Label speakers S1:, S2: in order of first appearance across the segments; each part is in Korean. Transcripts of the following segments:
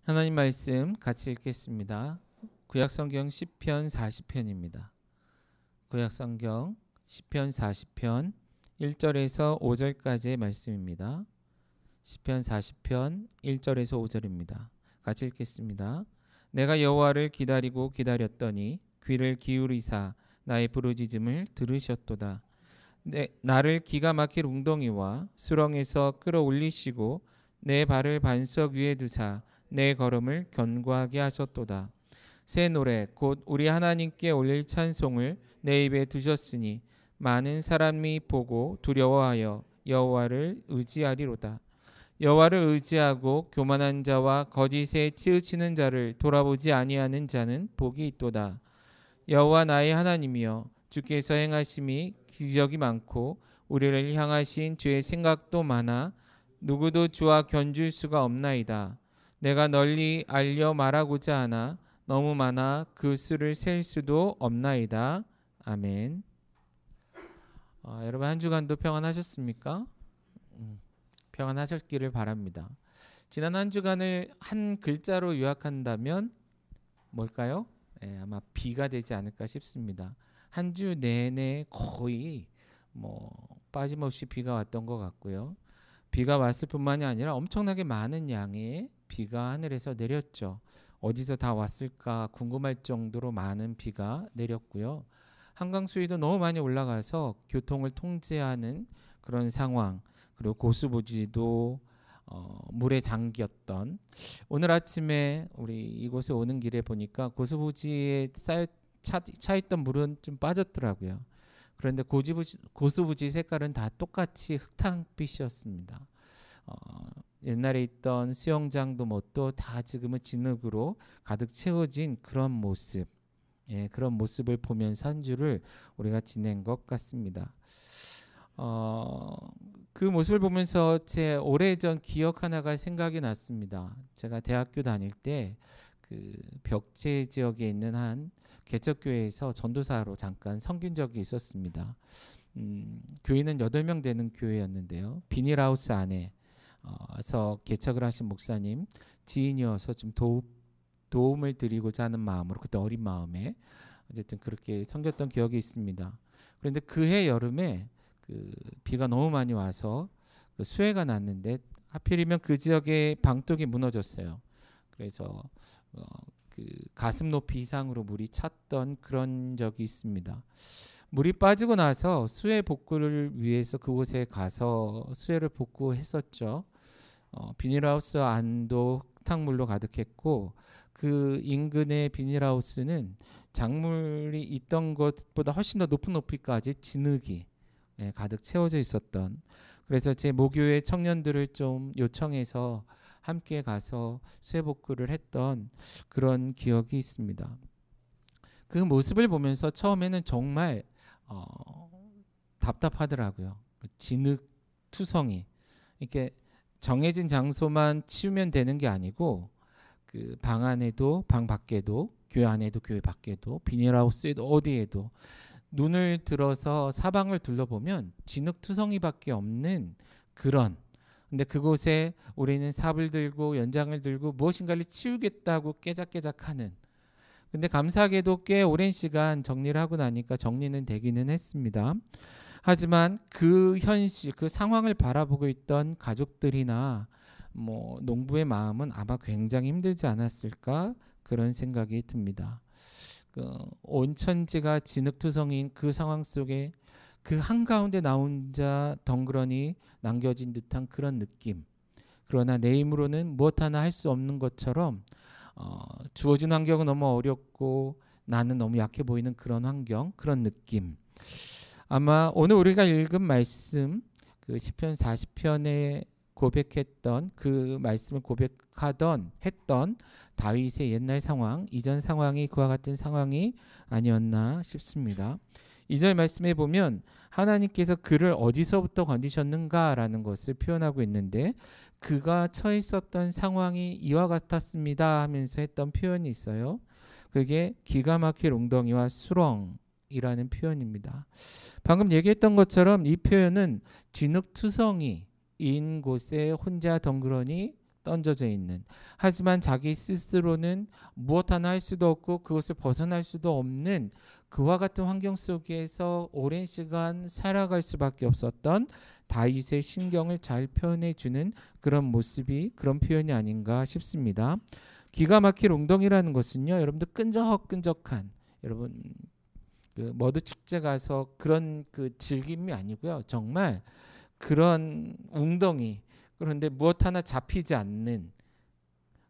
S1: 하나님 말씀 같이 읽겠습니다. 구약성경 시편 40편입니다. 구약성경 시편 40편 1절에서 5절까지의 말씀입니다. 시편 40편 1절에서 5절입니다. 같이 읽겠습니다. 내가 여호와를 기다리고 기다렸더니 귀를 기울이사 나의 부르짖음을 들으셨도다. 나를 기가 막힐 웅덩이와 수렁에서 끌어올리시고 내 발을 반석 위에 두사 내 걸음을 견고하게 하셨도다. 새 노래 곧 우리 하나님께 올릴 찬송을 내 입에 두셨으니 많은 사람이 보고 두려워하여 여호와를 의지하리로다. 여호와를 의지하고 교만한 자와 거짓에 치우치는 자를 돌아보지 아니하는 자는 복이 있도다. 여호와 나의 하나님이여 주께서 행하심이 기적이 많고 우리를 향하신 주의 생각도 많아 누구도 주와 견줄 수가 없나이다. 내가 널리 알려 말하고자 하나 너무 많아 그 수를 셀 수도 없나이다. 아멘. 여러분 한 주간도 평안하셨습니까? 평안하셨기를 바랍니다. 지난 한 주간을 한 글자로 요약한다면 뭘까요? 아마 비가 되지 않을까 싶습니다. 한 주 내내 거의 빠짐없이 비가 왔던 것 같고요. 비가 왔을 뿐만이 아니라 엄청나게 많은 양의 비가 하늘에서 내렸죠. 어디서 다 왔을까 궁금할 정도로 많은 비가 내렸고요. 한강 수위도 너무 많이 올라가서 교통을 통제하는 그런 상황, 그리고 고수부지도 물에 잠겼던, 오늘 아침에 우리 이곳에 오는 길에 보니까 고수부지에 차 있던 물은 좀 빠졌더라고요. 그런데 고수부지 색깔은 다 똑같이 흙탕빛이었습니다. 옛날에 있던 수영장도 뭣도 다 지금은 진흙으로 가득 채워진 그런 모습, 그런 모습을 보면서 한 주를 우리가 지낸 것 같습니다. 그 모습을 보면서 제 오래전 기억 하나가 생각이 났습니다. 제가 대학교 다닐 때 그 벽제 지역에 있는 한 개척교회에서 전도사로 잠깐 섬긴 적이 있었습니다. 교인은 8명 되는 교회였는데요. 비닐하우스 안에서 개척을 하신 목사님 지인이어서 좀 도움을 드리고자 하는 마음으로, 그때 어린 마음에 어쨌든 그렇게 섬겼던 기억이 있습니다. 그런데 그해 여름에 비가 너무 많이 와서 수해가 났는데 하필이면 그 지역에 방독이 무너졌어요. 그래서 가슴 높이 이상으로 물이 찼던 그런 적이 있습니다. 물이 빠지고 나서 수해 복구를 위해서 그곳에 가서 수해를 복구했었죠. 비닐하우스 안도 흙탕물로 가득했고 그 인근의 비닐하우스는 작물이 있던 것보다 훨씬 더 높은 높이까지 진흙이 가득 채워져 있었던, 그래서 제 모교회 청년들을 좀 요청해서 함께 가서 수해 복구를 했던 그런 기억이 있습니다. 그 모습을 보면서 처음에는 정말 답답하더라고요. 진흙투성이, 이렇게 정해진 장소만 치우면 되는 게 아니고 그 방 안에도 방 밖에도 교회 안에도 교회 밖에도 비닐하우스에도 어디에도 눈을 들어서 사방을 둘러보면 진흙투성이밖에 없는 그런, 근데 그곳에 우리는 삽을 들고 연장을 들고 무엇인가를 치우겠다고 깨작깨작하는, 근데 감사하게도 꽤 오랜 시간 정리를 하고 나니까 정리는 되기는 했습니다. 하지만 그 현실, 그 상황을 바라보고 있던 가족들이나 농부의 마음은 아마 굉장히 힘들지 않았을까, 그런 생각이 듭니다. 온 천지가 진흙투성이인 그 상황 속에 그 한가운데 나 혼자 덩그러니 남겨진 듯한 그런 느낌. 그러나 내 힘으로는 무엇 하나 할 수 없는 것처럼 주어진 환경은 너무 어렵고 나는 너무 약해 보이는 그런 환경, 그런 느낌. 아마 오늘 우리가 읽은 말씀, 그 시편 40편에 고백했던 그 말씀을 했던 다윗의 옛날 상황, 이전 상황이 그와 같은 상황이 아니었나 싶습니다. 2절 말씀에 보면 하나님께서 그를 어디서부터 건지셨는가라는 것을 표현하고 있는데, 그가 처해 있었던 상황이 이와 같았습니다 하면서 했던 표현이 있어요. 그게 기가 막힐 웅덩이와 수렁이라는 표현입니다. 방금 얘기했던 것처럼 이 표현은 진흙투성이인 곳에 혼자 덩그러니 던져져 있는, 하지만 자기 스스로는 무엇 하나 할 수도 없고 그것을 벗어날 수도 없는 그와 같은 환경 속에서 오랜 시간 살아갈 수밖에 없었던 다윗의 심경을 잘 표현해 주는 그런 모습이, 그런 표현이 아닌가 싶습니다. 기가 막힐 웅덩이라는 것은요, 여러분들 끈적끈적한, 여러분 그 머드 축제 가서 그런 그 즐김이 아니고요, 정말 그런 웅덩이, 그런데 무엇 하나 잡히지 않는,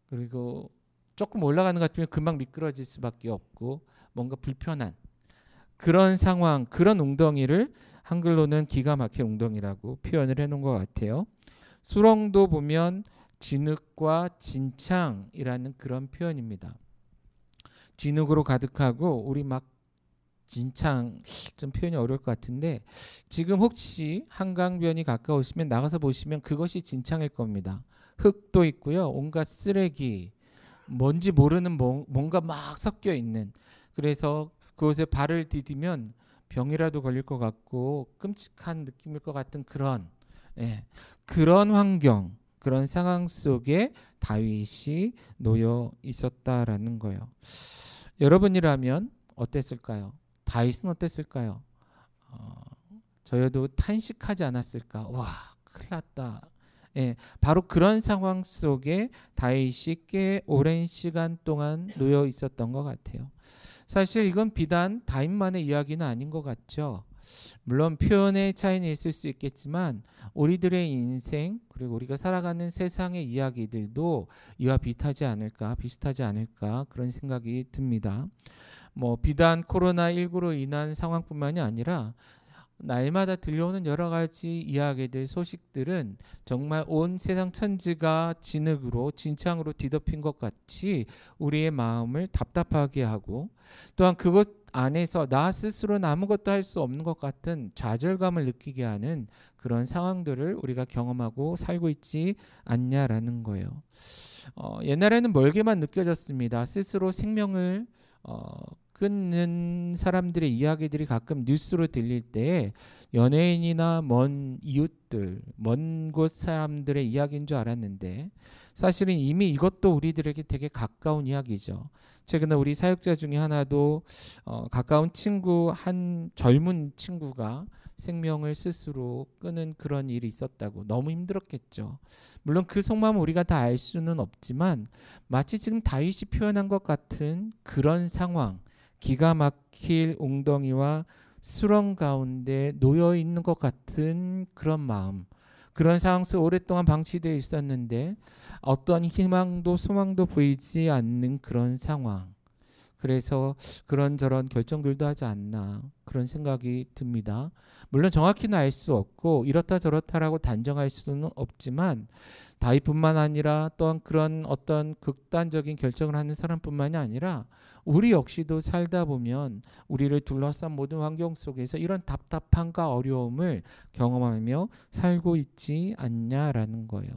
S1: 그리고 조금 올라가는 것 같으면 금방 미끄러질 수밖에 없고 뭔가 불편한 그런 상황, 그런 웅덩이를 한글로는 기가 막힌 웅덩이라고 표현을 해놓은 것 같아요. 수렁도 보면 진흙과 진창이라는 그런 표현입니다. 진흙으로 가득하고, 우리 막 진창, 좀 표현이 어려울 것 같은데, 지금 혹시 한강변이 가까우시면 나가서 보시면 그것이 진창일 겁니다. 흙도 있고요, 온갖 쓰레기, 뭔지 모르는 뭔가 막 섞여 있는, 그래서 그곳에 발을 디디면 병이라도 걸릴 것 같고 끔찍한 느낌일 것 같은 그런, 그런 환경, 그런 상황 속에 다윗이 놓여 있었다라는 거예요. 여러분이라면 어땠을까요? 다윗은 어땠을까요? 저여도 탄식하지 않았을까? 와, 큰일 났다. 바로 그런 상황 속에 다윗이 꽤 오랜 시간 동안 놓여 있었던 것 같아요. 사실 이건 비단 다윗만의 이야기는 아닌 것 같죠. 물론 표현의 차이는 있을 수 있겠지만 우리들의 인생, 그리고 우리가 살아가는 세상의 이야기들도 이와 비슷하지 않을까 그런 생각이 듭니다. 비단 코로나19로 인한 상황뿐만이 아니라 날마다 들려오는 여러 가지 이야기들, 소식들은 정말 온 세상 천지가 진흙으로, 진창으로 뒤덮인 것 같이 우리의 마음을 답답하게 하고, 또한 그것 안에서 나 스스로는 아무것도 할 수 없는 것 같은 좌절감을 느끼게 하는 그런 상황들을 우리가 경험하고 살고 있지 않냐라는 거예요. 옛날에는 멀게만 느껴졌습니다. 스스로 생명을 끊는 사람들의 이야기들이 가끔 뉴스로 들릴 때 연예인이나 먼 이웃들, 먼 곳 사람들의 이야기인 줄 알았는데, 사실은 이미 이것도 우리들에게 되게 가까운 이야기죠. 최근에 우리 사역자 중에 하나도 가까운 친구, 한 젊은 친구가 생명을 스스로 끊은 그런 일이 있었다고. 너무 힘들었겠죠. 물론 그 속마음을 우리가 다 알 수는 없지만, 마치 지금 다윗이 표현한 것 같은 그런 상황, 기가 막힐 웅덩이와 수렁 가운데 놓여 있는 것 같은 그런 마음, 그런 상황 속에 오랫동안 방치되어 있었는데 어떤 희망도 소망도 보이지 않는 그런 상황, 그래서 그런저런 결정들도 하지 않나, 그런 생각이 듭니다. 물론 정확히는 알 수 없고 이렇다 저렇다라고 단정할 수는 없지만, 다윗뿐만 아니라 또한 그런 어떤 극단적인 결정을 하는 사람뿐만이 아니라 우리 역시도 살다 보면 우리를 둘러싼 모든 환경 속에서 이런 답답함과 어려움을 경험하며 살고 있지 않냐라는 거예요.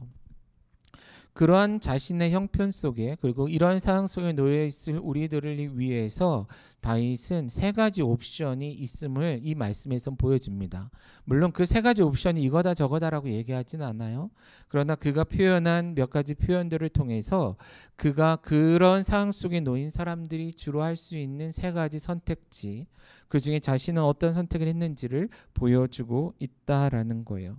S1: 그러한 자신의 형편 속에, 그리고 이런 상황 속에 놓여 있을 우리들을 위해서 다윗은 세 가지 옵션이 있음을 이 말씀에서 보여줍니다. 물론 그 세 가지 옵션이 이거다 저거다라고 얘기하진 않아요. 그러나 그가 표현한 몇 가지 표현들을 통해서 그가 그런 상황 속에 놓인 사람들이 주로 할 수 있는 세 가지 선택지, 그 중에 자신은 어떤 선택을 했는지를 보여주고 있다라는 거예요.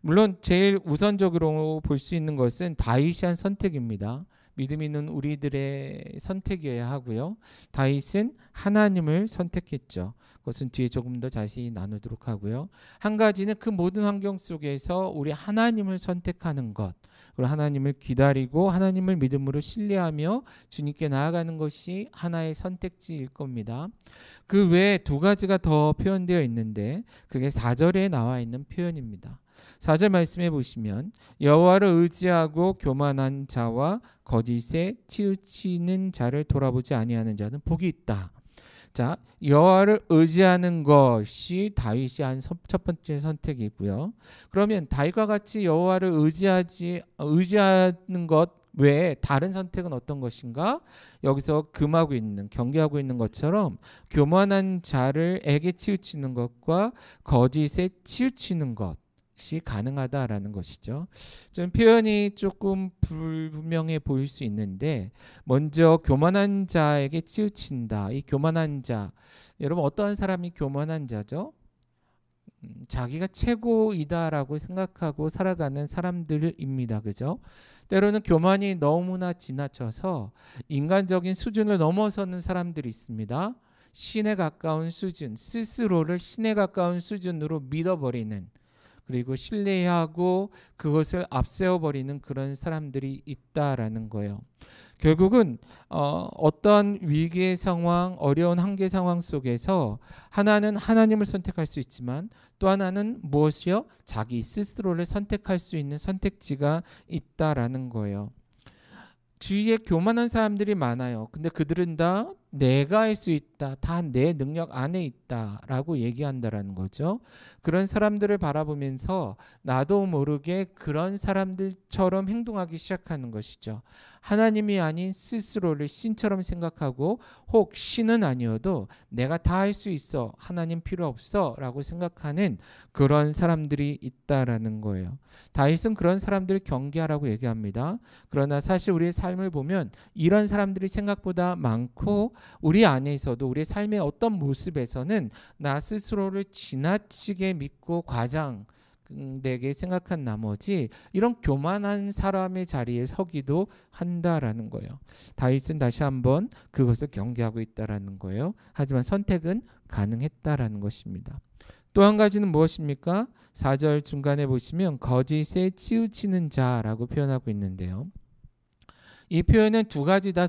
S1: 물론 제일 우선적으로 볼 수 있는 것은 다윗이 한 선택입니다. 믿음 있는 우리들의 선택이어야 하고요. 다윗은 하나님을 선택했죠. 그것은 뒤에 조금 더 자세히 나누도록 하고요. 한 가지는 그 모든 환경 속에서 우리 하나님을 선택하는 것, 그리고 하나님을 기다리고 하나님을 믿음으로 신뢰하며 주님께 나아가는 것이 하나의 선택지일 겁니다. 그 외에 두 가지가 더 표현되어 있는데 그게 4절에 나와 있는 표현입니다. 4절 말씀해 보시면, 여호와를 의지하고 교만한 자와 거짓에 치우치는 자를 돌아보지 아니하는 자는 복이 있다. 자, 여호와를 의지하는 것이 다윗이 한 첫 번째 선택이고요. 그러면 다윗과 같이 여호와를 의지하는 것 외에 다른 선택은 어떤 것인가? 여기서 경계하고 있는 것처럼 교만한 자를 에게 치우치는 것과 거짓에 치우치는 것, 가능하다라는 것이죠. 좀 표현이 조금 불분명해 보일 수 있는데 먼저 교만한 자에게 치우친다. 이 교만한 자, 여러분 어떤 사람이 교만한 자죠? 자기가 최고이다라고 생각하고 살아가는 사람들입니다. 그죠? 때로는 교만이 너무나 지나쳐서 인간적인 수준을 넘어서는 사람들이 있습니다. 신에 가까운 수준, 스스로를 신에 가까운 수준으로 믿어버리는, 그리고 신뢰하고 그것을 앞세워버리는 그런 사람들이 있다라는 거예요. 결국은 어떤 위기의 상황, 어려운 한계 상황 속에서 하나는 하나님을 선택할 수 있지만 또 하나는 무엇이요? 자기 스스로를 선택할 수 있는 선택지가 있다라는 거예요. 주위에 교만한 사람들이 많아요. 근데 그들은 다 내가 할 수 있다, 다 내 능력 안에 있다라고 얘기한다라는 거죠. 그런 사람들을 바라보면서 나도 모르게 그런 사람들처럼 행동하기 시작하는 것이죠. 하나님이 아닌 스스로를 신처럼 생각하고 혹 신은 아니어도 내가 다 할 수 있어, 하나님 필요 없어 라고 생각하는 그런 사람들이 있다라는 거예요. 다윗은 그런 사람들을 경계하라고 얘기합니다. 그러나 사실 우리의 삶을 보면 이런 사람들이 생각보다 많고 우리 안에서도 우리의 삶의 어떤 모습에서는 나 스스로를 지나치게 믿고 과장되게 생각한 나머지 이런 교만한 사람의 자리에 서기도 한다라는 거예요. 다윗은 다시 한번 그것을 경계하고 있다라는 거예요. 하지만 선택은 가능했다라는 것입니다. 또 한 가지는 무엇입니까? 4절 중간에 보시면 거짓에 치우치는 자라고 표현하고 있는데요. 이 표현은 두 가지 다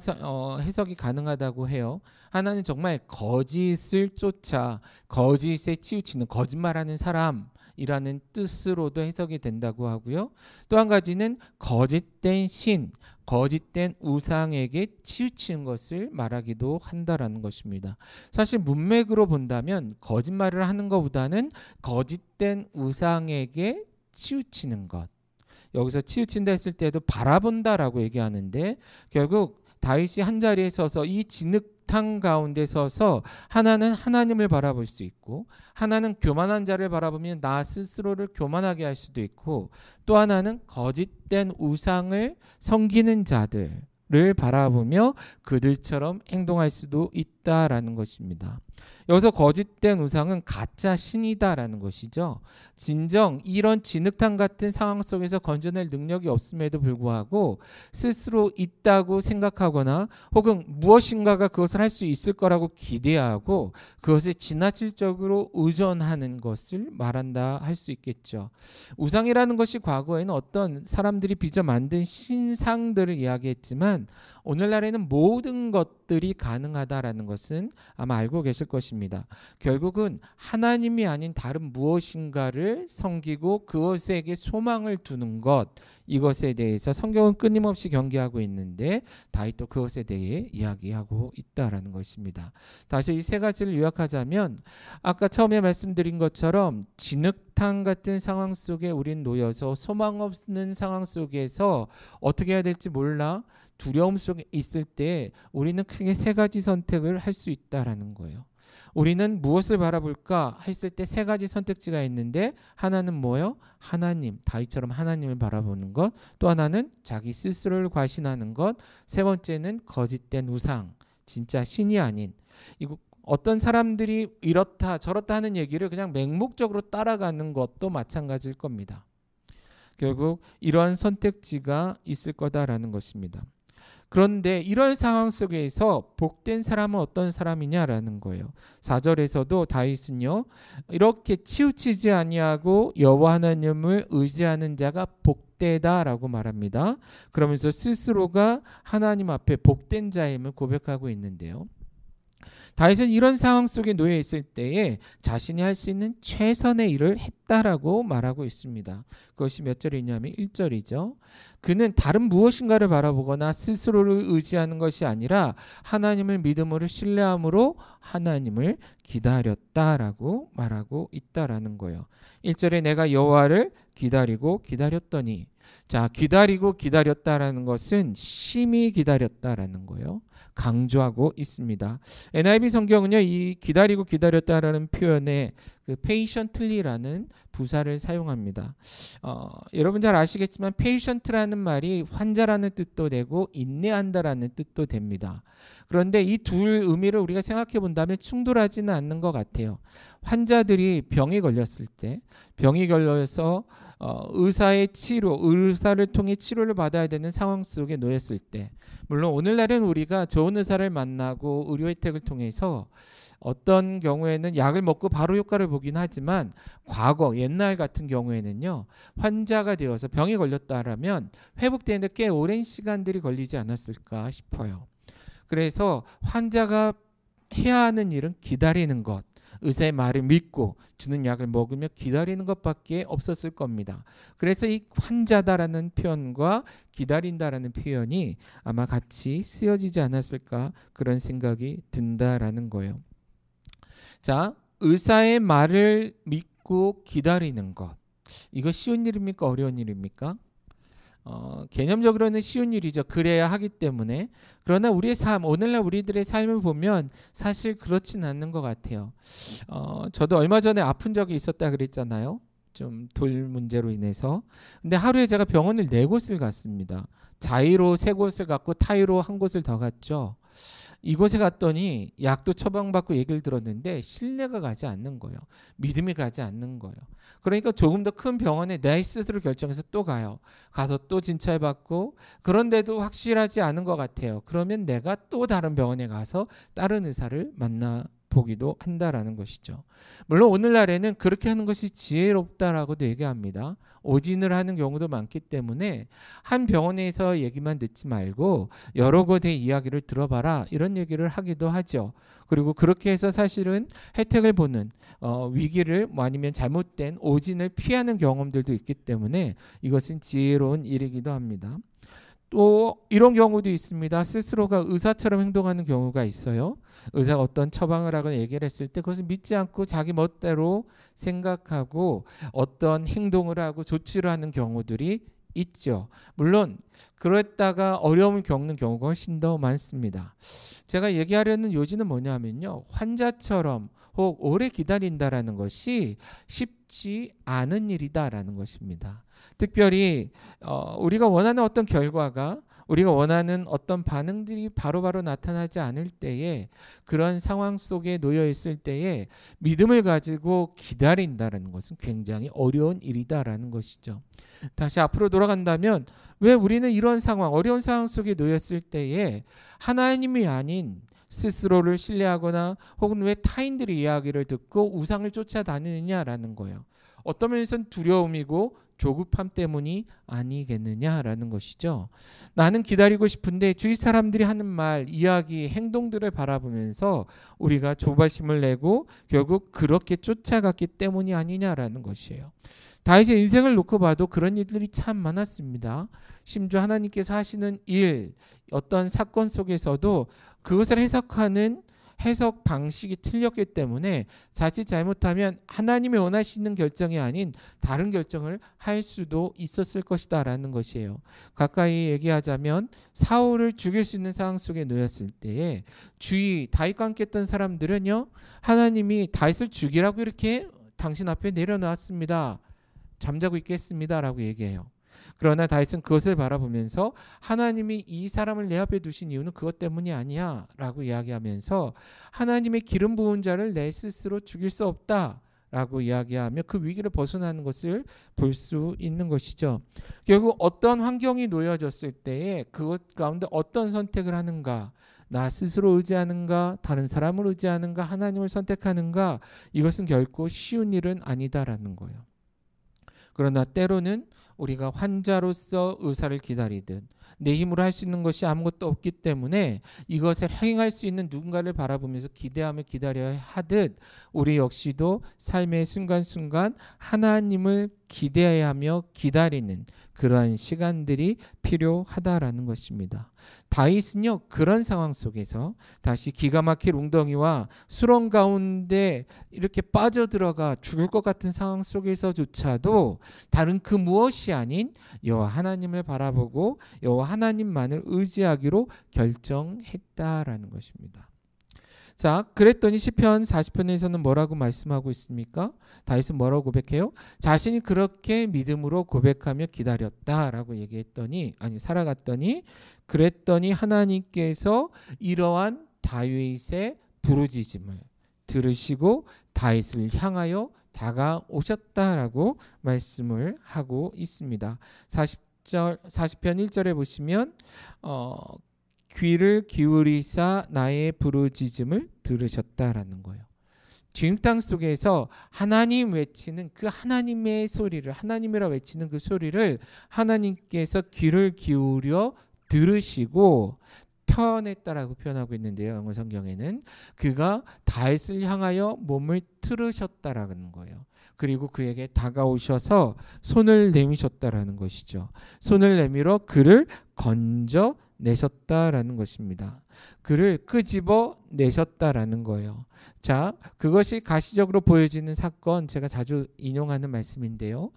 S1: 해석이 가능하다고 해요. 하나는 정말 거짓을 쫓아 거짓에 치우치는, 거짓말하는 사람이라는 뜻으로도 해석이 된다고 하고요. 또 한 가지는 거짓된 신, 거짓된 우상에게 치우치는 것을 말하기도 한다라는 것입니다. 사실 문맥으로 본다면 거짓말을 하는 것보다는 거짓된 우상에게 치우치는 것, 여기서 치우친다 했을 때도 바라본다라고 얘기하는데 결국 다윗이 한 자리에 서서 이 진흙탕 가운데 서서 하나는 하나님을 바라볼 수 있고 하나는 교만한 자를 바라보면 나 스스로를 교만하게 할 수도 있고 또 하나는 거짓된 우상을 섬기는 자들을 바라보며 그들처럼 행동할 수도 있다라는 것입니다. 여기서 거짓된 우상은 가짜 신이다라는 것이죠. 진정 이런 진흙탕 같은 상황 속에서 건져낼 능력이 없음에도 불구하고 스스로 있다고 생각하거나 혹은 무엇인가가 그것을 할 수 있을 거라고 기대하고 그것에 지나칠적으로 의존하는 것을 말한다 할 수 있겠죠. 우상이라는 것이 과거에는 어떤 사람들이 빚어 만든 신상들을 이야기했지만 오늘날에는 모든 것들이 가능하다라는 것은 아마 알고 계실 것입니다. 결국은 하나님이 아닌 다른 무엇인가를 섬기고 그것에게 소망을 두는 것, 이것에 대해서 성경은 끊임없이 경계하고 있는데 다윗도 그것에 대해 이야기하고 있다라는 것입니다. 다시 이 세 가지를 요약하자면 아까 처음에 말씀드린 것처럼 진흙탕 같은 상황 속에 우린 놓여서 소망 없는 상황 속에서 어떻게 해야 될지 몰라 두려움 속에 있을 때 우리는 크게 세 가지 선택을 할 수 있다라는 거예요. 우리는 무엇을 바라볼까 했을 때 세 가지 선택지가 있는데 하나는 뭐예요? 하나님, 다윗처럼 하나님을 바라보는 것. 또 하나는 자기 스스로를 과신하는 것. 세 번째는 거짓된 우상, 진짜 신이 아닌. 이거 어떤 사람들이 이렇다 저렇다 하는 얘기를 그냥 맹목적으로 따라가는 것도 마찬가지일 겁니다. 결국 이러한 선택지가 있을 거다라는 것입니다. 그런데 이런 상황 속에서 복된 사람은 어떤 사람이냐라는 거예요. 4절에서도 다윗은요, 이렇게 치우치지 아니하고 여호와 하나님을 의지하는 자가 복되다라고 말합니다. 그러면서 스스로가 하나님 앞에 복된 자임을 고백하고 있는데요. 다윗은 이런 상황 속에 놓여 있을 때에 자신이 할 수 있는 최선의 일을 했다라고 말하고 있습니다. 그것이 몇 절이냐면 1절이죠. 그는 다른 무엇인가를 바라보거나 스스로를 의지하는 것이 아니라 하나님을 믿음으로 신뢰함으로 하나님을 기다렸다라고 말하고 있다라는 거예요. 1절에 내가 여호와를 기다리고 기다렸더니, 자, 기다리고 기다렸다라는 것은 심히 기다렸다라는 거예요. 강조하고 있습니다. NIV 성경은요, 이 기다리고 기다렸다라는 표현에 그 patiently라는 부사를 사용합니다. 여러분 잘 아시겠지만 patient라는 말이 환자라는 뜻도 되고 인내한다라는 뜻도 됩니다. 그런데 이 둘 의미를 우리가 생각해 본다면 충돌하지는 않는 것 같아요. 환자들이 병이 걸렸을 때, 병이 걸려서 의사를 통해 치료를 받아야 되는 상황 속에 놓였을 때, 물론 오늘날은 우리가 좋은 의사를 만나고 의료 혜택을 통해서 어떤 경우에는 약을 먹고 바로 효과를 보긴 하지만 과거 옛날 같은 경우에는요, 환자가 되어서 병이 걸렸다라면 회복되는데 꽤 오랜 시간들이 걸리지 않았을까 싶어요. 그래서 환자가 해야 하는 일은 기다리는 것, 의사의 말을 믿고 주는 약을 먹으며 기다리는 것밖에 없었을 겁니다. 그래서 이 환자다라는 표현과 기다린다라는 표현이 아마 같이 쓰여지지 않았을까, 그런 생각이 든다라는 거예요. 자, 의사의 말을 믿고 기다리는 것, 이거 쉬운 일입니까? 어려운 일입니까? 개념적으로는 쉬운 일이죠. 그래야 하기 때문에. 그러나 우리의 삶, 오늘날 우리들의 삶을 보면 사실 그렇진 않는 것 같아요. 저도 얼마 전에 아픈 적이 있었다 그랬잖아요. 좀 돌 문제로 인해서. 근데 하루에 제가 병원을 4곳을 갔습니다. 자의로 3곳을 갔고 타의로 1곳을 더 갔죠. 이곳에 갔더니 약도 처방받고 얘기를 들었는데 신뢰가 가지 않는 거예요. 믿음이 가지 않는 거예요. 그러니까 조금 더 큰 병원에 내 스스로 결정해서 또 가요. 가서 또 진찰받고, 그런데도 확실하지 않은 것 같아요. 그러면 내가 또 다른 병원에 가서 다른 의사를 만나보기도 한다라는 것이죠. 물론 오늘날에는 그렇게 하는 것이 지혜롭다라고도 얘기합니다. 오진을 하는 경우도 많기 때문에 한 병원에서 얘기만 듣지 말고 여러 곳의 이야기를 들어봐라, 이런 얘기를 하기도 하죠. 그리고 그렇게 해서 사실은 혜택을 보는 위기를, 아니면 잘못된 오진을 피하는 경험들도 있기 때문에 이것은 지혜로운 일이기도 합니다. 또 이런 경우도 있습니다. 스스로가 의사처럼 행동하는 경우가 있어요. 의사가 어떤 처방을 하거나 얘기를 했을 때 그것을 믿지 않고 자기 멋대로 생각하고 어떤 행동을 하고 조치를 하는 경우들이 있죠. 물론 그랬다가 어려움을 겪는 경우가 훨씬 더 많습니다. 제가 얘기하려는 요지는 뭐냐면요, 환자처럼 혹 오래 기다린다라는 것이 쉽지 않은 일이다라는 것입니다. 특별히 우리가 원하는 어떤 결과가, 우리가 원하는 어떤 반응들이 바로바로 나타나지 않을 때에, 그런 상황 속에 놓여 있을 때에 믿음을 가지고 기다린다는 것은 굉장히 어려운 일이다라는 것이죠. 다시 앞으로 돌아간다면, 왜 우리는 이런 상황, 어려운 상황 속에 놓였을 때에 하나님이 아닌 스스로를 신뢰하거나 혹은 왜 타인들의 이야기를 듣고 우상을 쫓아다니느냐라는 거예요. 어떤 면에서는 두려움이고 조급함 때문이 아니겠느냐라는 것이죠. 나는 기다리고 싶은데 주위 사람들이 하는 말, 이야기, 행동들을 바라보면서 우리가 조바심을 내고 결국 그렇게 쫓아갔기 때문이 아니냐라는 것이에요. 다윗의 인생을 놓고 봐도 그런 일들이 참 많았습니다. 심지어 하나님께서 하시는 일, 어떤 사건 속에서도 그것을 해석하는 해석 방식이 틀렸기 때문에 자칫 잘못하면 하나님이 원하시는 결정이 아닌 다른 결정을 할 수도 있었을 것이다라는 것이에요. 가까이 얘기하자면 사울을 죽일 수 있는 상황 속에 놓였을 때에 주위 다윗과 함께 했던 사람들은요, 하나님이 다윗을 죽이라고 이렇게 당신 앞에 내려놨습니다. 잠자고 있겠습니다 라고 얘기해요. 그러나 다윗은 그것을 바라보면서 하나님이 이 사람을 내 앞에 두신 이유는 그것 때문이 아니야 라고 이야기하면서 하나님의 기름 부은 자를 내 스스로 죽일 수 없다 라고 이야기하며 그 위기를 벗어나는 것을 볼 수 있는 것이죠. 결국 어떤 환경이 놓여졌을 때에 그것 가운데 어떤 선택을 하는가, 나 스스로 의지하는가, 다른 사람을 의지하는가, 하나님을 선택하는가, 이것은 결코 쉬운 일은 아니다라는 거예요. 그러나 때로는 우리가 환자로서 의사를 기다리듯 내 힘으로 할 수 있는 것이 아무것도 없기 때문에 이것을 행할 수 있는 누군가를 바라보면서 기대하며 기다려야 하듯 우리 역시도 삶의 순간순간 하나님을 기대해야 하며 기다리는 그러한 시간들이 필요하다라는 것입니다. 다윗은요, 그런 상황 속에서 다시 기가 막힐 웅덩이와 수렁 가운데 이렇게 빠져들어가 죽을 것 같은 상황 속에서조차도 다른 그 무엇이 아닌 여호와 하나님을 바라보고 여호와 하나님만을 의지하기로 결정했다라는 것입니다. 자, 그랬더니 시편 40편에서는 뭐라고 말씀하고 있습니까? 다윗은 뭐라고 고백해요? 자신이 그렇게 믿음으로 고백하며 기다렸다라고 얘기했더니, 아니 살아갔더니, 그랬더니 하나님께서 이러한 다윗의 부르짖음을 들으시고 다윗을 향하여 다가오셨다라고 말씀을 하고 있습니다. 40편 1절에 보시면 귀를 기울이사 나의 부르짖음을 들으셨다라는 거예요. 진흙탕 속에서 하나님 외치는 그 하나님의 소리를, 하나님이라 외치는 그 소리를 하나님께서 귀를 기울여 들으시고 터냈다라고 표현하고 있는데요. 영어 성경에는 그가 다윗을 향하여 몸을 틀으셨다라는 거예요. 그리고 그에게 다가오셔서 손을 내미셨다라는 것이죠. 손을 내밀어 그를 건져 내셨다라는 것입니다. 그를 끄집어 내셨다라는 거예요. 자, 그것이 가시적으로 보여지는 사건, 제가 자주 인용하는 말씀인데요.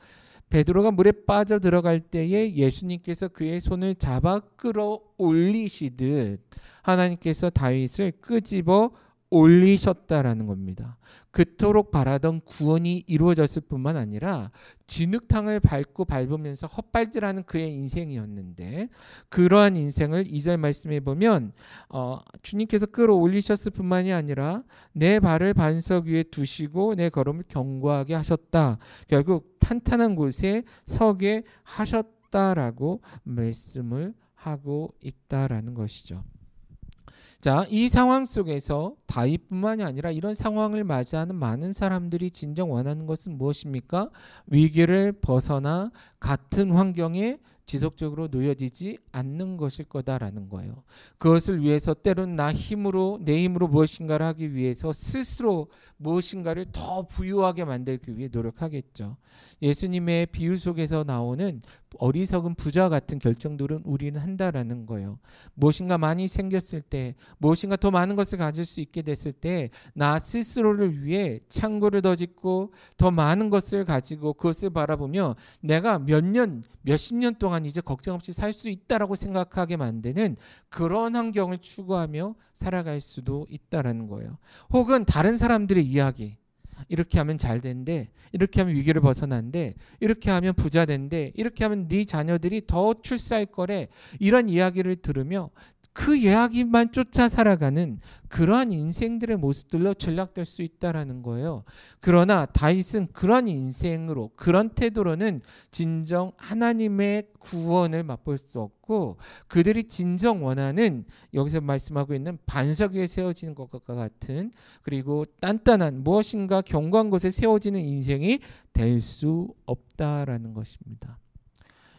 S1: 베드로가 물에 빠져 들어갈 때에 예수님께서 그의 손을 잡아 끌어올리시듯 하나님께서 다윗을 끄집어 올리셨다라는 겁니다. 그토록 바라던 구원이 이루어졌을 뿐만 아니라 진흙탕을 밟으면서 헛발질하는 그의 인생이었는데, 그러한 인생을 2절 말씀해 보면 주님께서 끌어올리셨을 뿐만이 아니라 내 발을 반석 위에 두시고 내 걸음을 견고하게 하셨다. 결국 탄탄한 곳에 서게 하셨다라고 말씀을 하고 있다라는 것이죠. 자, 이 상황 속에서 다윗뿐만이 아니라 이런 상황을 맞이하는 많은 사람들이 진정 원하는 것은 무엇입니까? 위기를 벗어나 같은 환경에 지속적으로 놓여지지 않는 것일 거다라는 거예요. 그것을 위해서 때로는 내 힘으로 무엇인가를 하기 위해서 스스로 무엇인가를 더 부유하게 만들기 위해 노력하겠죠. 예수님의 비유 속에서 나오는 어리석은 부자 같은 결정들은 우리는 한다라는 거예요. 무엇인가 많이 생겼을 때, 무엇인가 더 많은 것을 가질 수 있게 됐을 때 나 스스로를 위해 창고를 더 짓고 더 많은 것을 가지고 그것을 바라보며 내가 몇십 년 동안 이제 걱정 없이 살 수 있다라고 생각하게 만드는 그런 환경을 추구하며 살아갈 수도 있다라는 거예요. 혹은 다른 사람들의 이야기, 이렇게 하면 잘 된대, 이렇게 하면 위기를 벗어난대, 이렇게 하면 부자 된대, 이렇게 하면 네 자녀들이 더 출세할 거래, 이런 이야기를 들으며 그 이야기만 쫓아 살아가는 그러한 인생들의 모습들로 전락될 수 있다라는 거예요. 그러나 다윗은 그런 인생으로, 그런 태도로는 진정 하나님의 구원을 맛볼 수 없고, 그들이 진정 원하는, 여기서 말씀하고 있는 반석 위에 세워지는 것과 같은, 그리고 단단한 무엇인가 견고한 곳에 세워지는 인생이 될 수 없다라는 것입니다.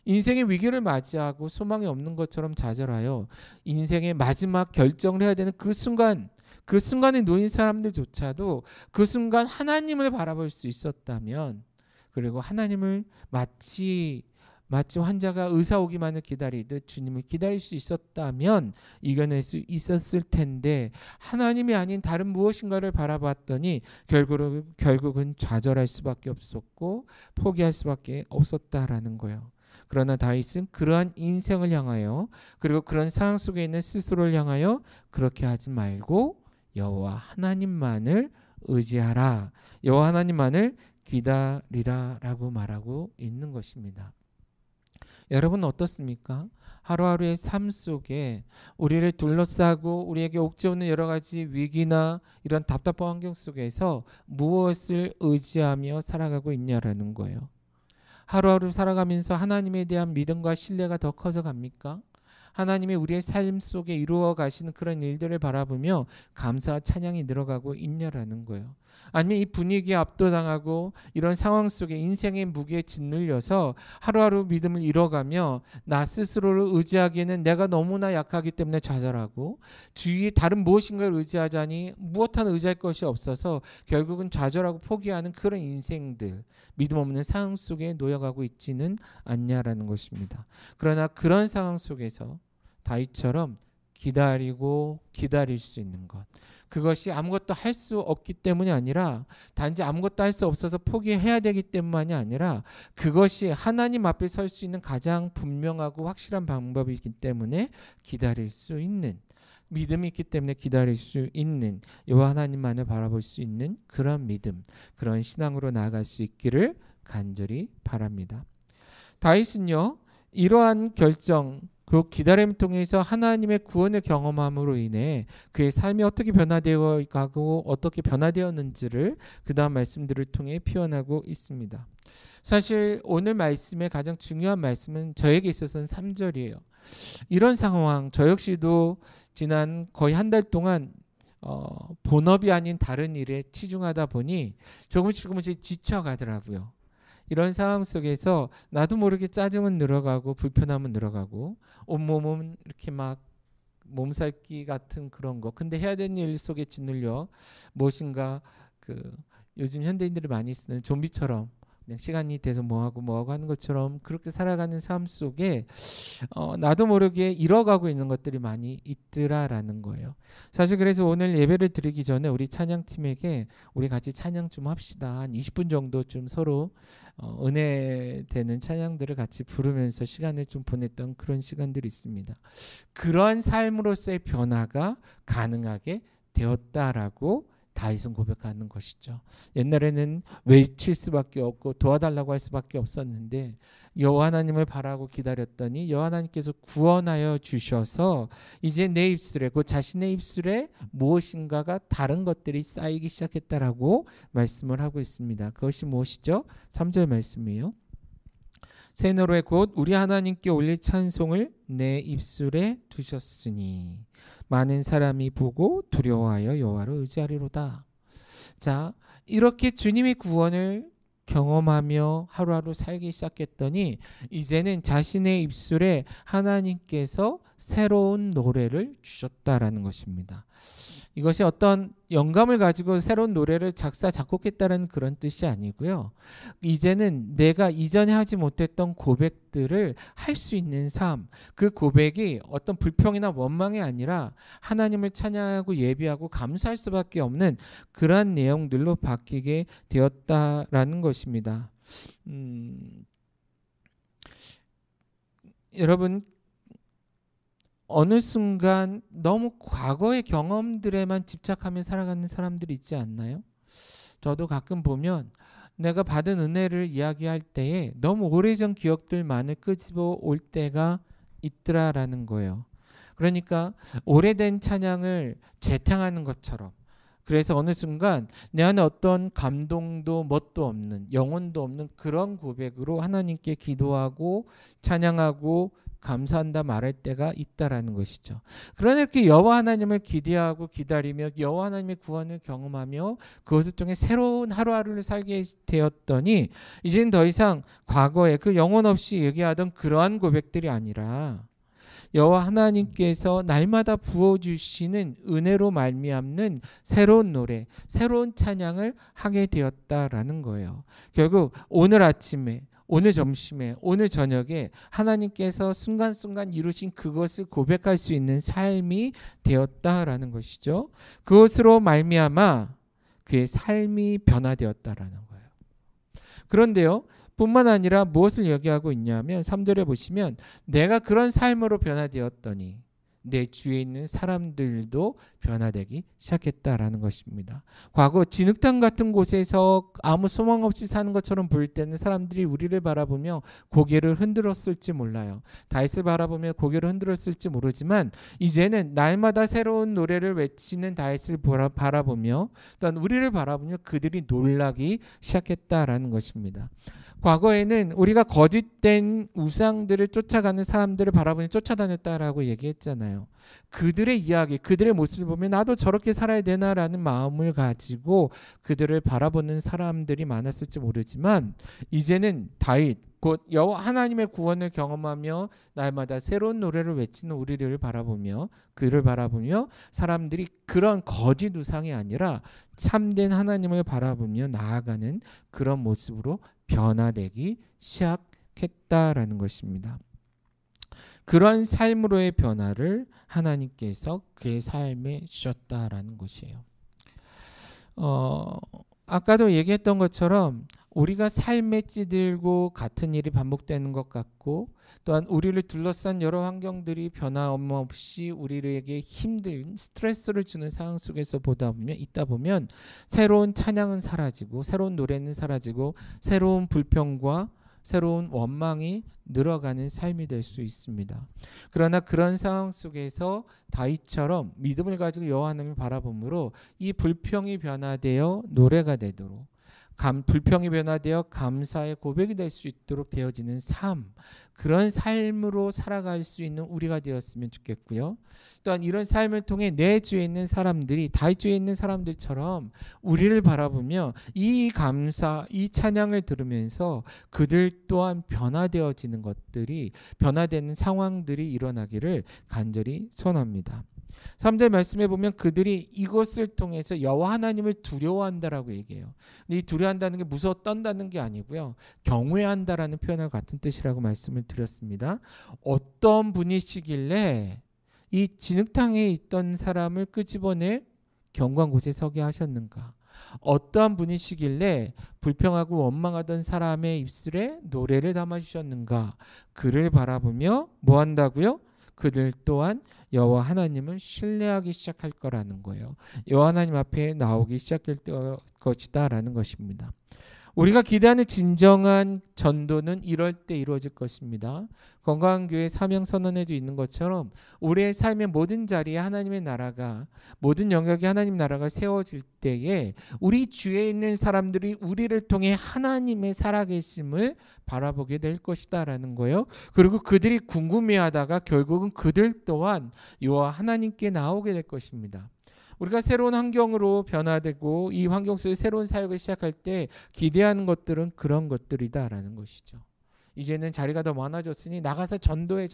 S1: 인생의 위기를 맞이하고 소망이 없는 것처럼 좌절하여 인생의 마지막 결정을 해야 되는 그 순간에 놓인 사람들조차도 그 순간 하나님을 바라볼 수 있었다면, 그리고 하나님을 마치 환자가 의사 오기만을 기다리듯 주님을 기다릴 수 있었다면 이겨낼 수 있었을 텐데, 하나님이 아닌 다른 무엇인가를 바라봤더니 결국은 좌절할 수밖에 없었고 포기할 수밖에 없었다라는 거예요. 그러나 다윗은 그러한 인생을 향하여, 그리고 그런 상황 속에 있는 스스로를 향하여 그렇게 하지 말고 여호와 하나님만을 의지하라, 여호와 하나님만을 기다리라 라고 말하고 있는 것입니다. 여러분 어떻습니까? 하루하루의 삶 속에 우리를 둘러싸고 우리에게 옥죄오는 여러 가지 위기나 이런 답답한 환경 속에서 무엇을 의지하며 살아가고 있냐라는 거예요. 하루하루 살아가면서 하나님에 대한 믿음과 신뢰가 더 커져 갑니까? 하나님이 우리의 삶 속에 이루어 가시는 그런 일들을 바라보며 감사와 찬양이 늘어가고 있냐라는 거예요. 아니면 이 분위기에 압도당하고 이런 상황 속에 인생의 무게에 짓눌려서 하루하루 믿음을 잃어가며 나 스스로를 의지하기에는 내가 너무나 약하기 때문에 좌절하고, 주위에 다른 무엇인가를 의지하자니 무엇 하나 의지할 것이 없어서 결국은 좌절하고 포기하는 그런 인생들, 믿음 없는 상황 속에 놓여가고 있지는 않냐라는 것입니다. 그러나 그런 상황 속에서 다윗처럼 기다리고 기다릴 수 있는 것. 그것이 아무것도 할 수 없기 때문이 아니라 단지 아무것도 할 수 없어서 포기해야 되기 때문만이 아니라 그것이 하나님 앞에 설 수 있는 가장 분명하고 확실한 방법이기 때문에 기다릴 수 있는, 믿음이 있기 때문에 기다릴 수 있는, 여호와 하나님만을 바라볼 수 있는 그런 믿음, 그런 신앙으로 나아갈 수 있기를 간절히 바랍니다. 다윗은요, 이러한 결정, 그 기다림을 통해서 하나님의 구원을 경험함으로 인해 그의 삶이 어떻게 변화되어 가고 어떻게 변화되었는지를 그 다음 말씀들을 통해 표현하고 있습니다. 사실 오늘 말씀의 가장 중요한 말씀은 저에게 있어서는 3절이에요. 이런 상황, 저 역시도 지난 거의 한 달 동안 본업이 아닌 다른 일에 치중하다 보니 조금씩 지쳐가더라고요. 이런 상황 속에서 나도 모르게 짜증은 늘어가고 불편함은 늘어가고 온몸은 이렇게 막 몸살기 같은 그런 거. 근데 해야 되는 일 속에 짓눌려 무엇인가 요즘 현대인들이 많이 쓰는 좀비처럼 그냥 시간이 돼서 뭐하고 하는 것처럼 그렇게 살아가는 삶 속에 나도 모르게 잃어가고 있는 것들이 많이 있더라라는 거예요. 사실 그래서 오늘 예배를 드리기 전에 우리 찬양팀에게 우리 같이 찬양 좀 합시다. 한 20분 정도 좀 서로 은혜 되는 찬양들을 같이 부르면서 시간을 좀 보냈던 그런 시간들이 있습니다. 그러한 삶으로서의 변화가 가능하게 되었다라고 다윗은 고백하는 것이죠. 옛날에는 외칠 수밖에 없고 도와달라고 할 수밖에 없었는데 여호와 하나님을 바라고 기다렸더니 여호와 하나님께서 구원하여 주셔서 이제 내 입술에, 그 자신의 입술에 무엇인가가 다른 것들이 쌓이기 시작했다라고 말씀을 하고 있습니다. 그것이 무엇이죠? 3절 말씀이에요. 새 노래 곧 우리 하나님께 올릴 찬송을 내 입술에 두셨으니 많은 사람이 보고 두려워하여 여호와를 의지하리로다. 자, 이렇게 주님의 구원을 경험하며 하루하루 살기 시작했더니 이제는 자신의 입술에 하나님께서 새로운 노래를 주셨다라는 것입니다. 이것이 어떤 영감을 가지고 새로운 노래를 작곡했다는 그런 뜻이 아니고요. 이제는 내가 이전에 하지 못했던 고백들을 할 수 있는 삶, 그 고백이 어떤 불평이나 원망이 아니라 하나님을 찬양하고 예비하고 감사할 수밖에 없는 그러한 내용들로 바뀌게 되었다라는 것입니다. 여러분, 어느 순간 너무 과거의 경험들에만 집착하며 살아가는 사람들이 있지 않나요? 저도 가끔 보면 내가 받은 은혜를 이야기할 때에 너무 오래전 기억들만을 끄집어 올 때가 있더라라는 거예요. 그러니까 오래된 찬양을 재탕하는 것처럼, 그래서 어느 순간 내 안에 어떤 감동도 뭣도 없는, 영혼도 없는 그런 고백으로 하나님께 기도하고 찬양하고 감사한다 말할 때가 있다라는 것이죠. 그러나 이렇게 여호와 하나님을 기대하고 기다리며 여호와 하나님의 구원을 경험하며 그것을 통해 새로운 하루하루를 살게 되었더니 이제는 더 이상 과거에 그 영혼 없이 얘기하던 그러한 고백들이 아니라 여호와 하나님께서 날마다 부어주시는 은혜로 말미암는 새로운 노래, 새로운 찬양을 하게 되었다라는 거예요. 결국 오늘 아침에, 오늘 점심에, 오늘 저녁에 하나님께서 순간순간 이루신 그것을 고백할 수 있는 삶이 되었다라는 것이죠. 그것으로 말미암아 그의 삶이 변화되었다라는 거예요. 그런데요, 뿐만 아니라 무엇을 얘기하고 있냐면 3절에 보시면 내가 그런 삶으로 변화되었더니 내 주위에 있는 사람들도 변화되기 시작했다라는 것입니다. 과거 진흙탕 같은 곳에서 아무 소망 없이 사는 것처럼 보일 때는 사람들이 우리를 바라보며 고개를 흔들었을지 몰라요. 다윗을 바라보며 고개를 흔들었을지 모르지만 이제는 날마다 새로운 노래를 외치는 다윗을 바라보며 또한 우리를 바라보며 그들이 놀라기 시작했다라는 것입니다. 과거에는 우리가 거짓된 우상들을 쫓아가는 사람들을 바라보니 쫓아다녔다라고 얘기했잖아요. 그들의 이야기, 그들의 모습을 보면 나도 저렇게 살아야 되나라는 마음을 가지고 그들을 바라보는 사람들이 많았을지 모르지만 이제는 다윗, 곧 여호와 하나님의 구원을 경험하며 날마다 새로운 노래를 외치는 우리를 바라보며 그를 바라보며 사람들이 그런 거짓 우상이 아니라 참된 하나님을 바라보며 나아가는 그런 모습으로 변화되기 시작했다라는 것입니다. 그런 삶으로의 변화를 하나님께서 그의 삶에 주셨다라는 것이에요. 아까도 얘기했던 것처럼 우리가 삶에 찌들고 같은 일이 반복되는 것 같고, 또한 우리를 둘러싼 여러 환경들이 변함없이 우리에게 힘든 스트레스를 주는 상황 속에서 있다 보면 새로운 찬양은 사라지고, 새로운 노래는 사라지고, 새로운 불평과 새로운 원망이 늘어가는 삶이 될 수 있습니다. 그러나 그런 상황 속에서 다윗처럼 믿음을 가지고 여호와 하나님을 바라봄으로 이 불평이 변화되어 노래가 되도록, 불평이 변화되어 감사의 고백이 될 수 있도록 되어지는 삶, 그런 삶으로 살아갈 수 있는 우리가 되었으면 좋겠고요. 또한 이런 삶을 통해 내 주위에 있는 사람들이 다윗 주위에 있는 사람들처럼 우리를 바라보며 이 감사, 이 찬양을 들으면서 그들 또한 변화되어지는 것들이, 변화되는 상황들이 일어나기를 간절히 소원합니다. 3절 말씀에 보면 그들이 이것을 통해서 여호와 하나님을 두려워한다라고 얘기해요. 근데 이 두려워한다는 게 무서워 떤다는 게 아니고요, 경외한다라는 표현과 같은 뜻이라고 말씀을 드렸습니다. 어떤 분이시길래 이 진흙탕에 있던 사람을 끄집어내 견고한 곳에 서게 하셨는가? 어떠한 분이시길래 불평하고 원망하던 사람의 입술에 노래를 담아주셨는가? 그를 바라보며 뭐 한다고요? 그들 또한 여호와 하나님을 신뢰하기 시작할 거라는 거예요. 여호와 하나님 앞에 나오기 시작할 것이다 라는 것입니다. 우리가 기대하는 진정한 전도는 이럴 때 이루어질 것입니다. 건강한 교회 사명 선언에도 있는 것처럼 우리의 삶의 모든 자리에 하나님의 나라가, 모든 영역에 하나님 나라가 세워질 때에 우리 주위에 있는 사람들이 우리를 통해 하나님의 살아계심을 바라보게 될 것이다 라는 거예요. 그리고 그들이 궁금해하다가 결국은 그들 또한 여호와 하나님께 나오게 될 것입니다. 우리가 새로운 환경으로 변화되고 이 환경 속에 새로운 사역을 시작할 때 기대하는 것들은 그런 것들이다라는 것이죠. 이제는 자리가 더 많아졌으니 나가서 전도해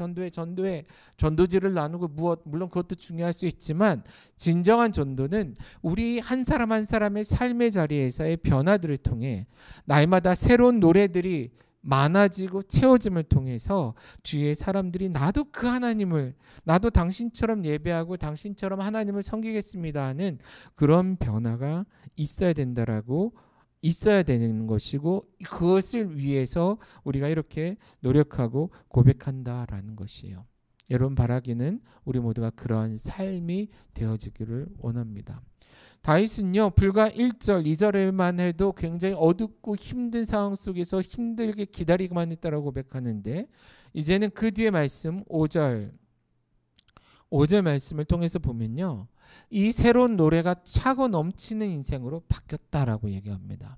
S1: 전도지를 나누고 물론 그것도 중요할 수 있지만, 진정한 전도는 우리 한 사람 한 사람의 삶의 자리에서의 변화들을 통해 날마다 새로운 노래들이 많아지고 채워짐을 통해서 주위의 사람들이 나도 그 하나님을, 나도 당신처럼 예배하고 당신처럼 하나님을 섬기겠습니다 하는 그런 변화가 있어야 되는 것이고, 그것을 위해서 우리가 이렇게 노력하고 고백한다라는 것이에요. 여러분 바라기는 우리 모두가 그러한 삶이 되어지기를 원합니다. 다윗은요, 불과 1절, 2절에만 해도 굉장히 어둡고 힘든 상황 속에서 힘들게 기다리고만 있다라고 고백하는데, 이제는 그 뒤에 말씀 5절 말씀을 통해서 보면요, 이 새로운 노래가 차고 넘치는 인생으로 바뀌었다라고 얘기합니다.